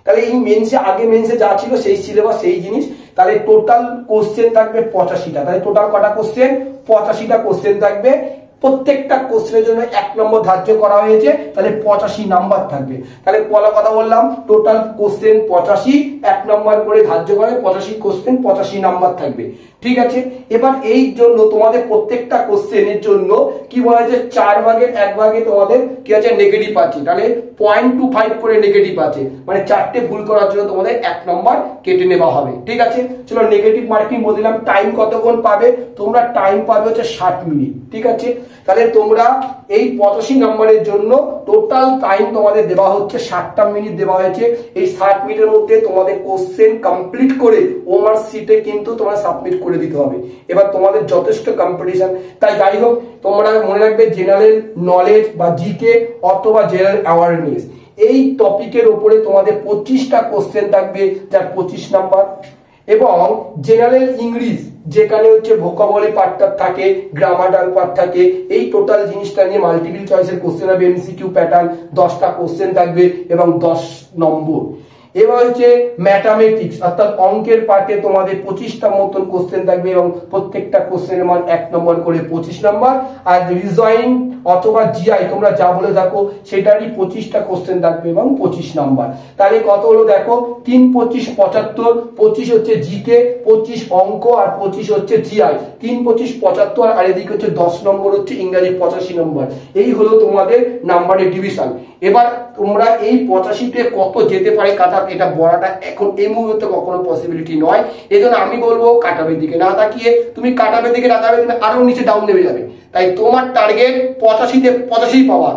তাহলে এই মেন্সে আগে মেন্সে যা ছিল সেই সিলেবাস সেই জিনিস। তাহলে টোটাল কোশ্চেন থাকবে 85টা। তাহলে টোটাল কটা কোশ্চেন? 85টা কোশ্চেন থাকবে। প্রত্যেকটা কোশ্চেনের জন্য 1 নম্বর ধার্য করা হয়েছে, তাহলে 85 নাম্বার থাকবে। তাহলে পলা কথা বললাম, টোটাল কোশ্চেন 85, 1 নম্বর করে ধার্য করে 85 কোশ্চেন, 85 নাম্বার থাকবে। ঠিক আছে, এবার এই জন্য তোমাদের প্রত্যেকটা কোশ্চেনের জন্য কি বলা হয়েছে, 4 ভাগের 1 ভাগে তোমাদের কি আছে, নেগেটিভ আছে। তাহলে 0.25 করে নেগেটিভ আছে, মানে 4টে ভুল করার জন্য তোমাদের 1 নম্বর কেটে নেওয়া হবে। ঠিক আছে, চলো নেগেটিভ মার্কিং বলে দিলাম। টাইম কতক্ষণ পাবে তোমরা? টাইম পাবে হচ্ছে 60 মিনিট। ঠিক আছে, তাহলে তোমরা এই 85 নম্বরের জন্য টোটাল টাইম তোমাদের দেওয়া হচ্ছে 60টা মিনিট দেওয়া হয়েছে। এই 60 মিনিটের মধ্যে তোমাদের কোশ্চেন কমপ্লিট করে ওমার সিটে কিন্তু তোমরা সাবমিট করে দিতে হবে। এবার তোমাদের যথেষ্ট কম্পিটিশন, তাই যাই হোক তোমরা মনে রাখবে জেনারেল নলেজ বা জিকে অথবা জেনারেল অ্যাওয়ারনেস এই টপিকের উপরে তোমাদের 25টা কোশ্চেন থাকবে, যার 25 নাম্বার। এবং জেনারেল ইংলিশ যেখানে হচ্ছে ভোকাবুলারি পার্টটা থাকে, গ্রামাটাল পার্ট থাকে, এই টোটাল জিনিসটা নিয়ে মাল্টিপল চয়েসের কোশ্চেন হবে, এমসিকিউ প্যাটার্ন 10টা কোশ্চেন থাকবে এবং 10 নম্বর। এবার হচ্ছে ম্যাথামেটিক্স অর্থাৎ অঙ্কের পার্টে তোমাদের 25টা মতন কোশ্চেন থাকবে এবং প্রত্যেকটা কোশ্চেনের মান 1 নম্বর করে 25 নম্বর। আর রিজনিং অথবা জিআই তোমরা যা বলে থাকো সেটারই 25টা কোশ্চেন থাকবে এবং 25 নাম্বার। তাহলে কত হলো দেখো, 3 25 75, 25 হচ্ছে জিকে, 25 অঙ্ক আর 25 হচ্ছে জিআই। 3 25 75 আর এদিকে হচ্ছে 10 নম্বর হচ্ছে ইংরেজি 85 নম্বর। এই হলো তোমাদের নাম্বারের ডিভিশন। এবার তোমরা এই 85তে কত যেতে পারে কাটা, এটা বলাটা এখন এই মুহূর্তে কখনো পসিবিলিটি নয়। এজন্য আমি বলবো কাটাবের দিকে না তাকিয়ে তুমি কাটাবের দিকে তাকাবে, তুমি আরো নিচে ডাউন নেমে যাবে। তাই তোমার টার্গেট 85তে 85 পাওয়া।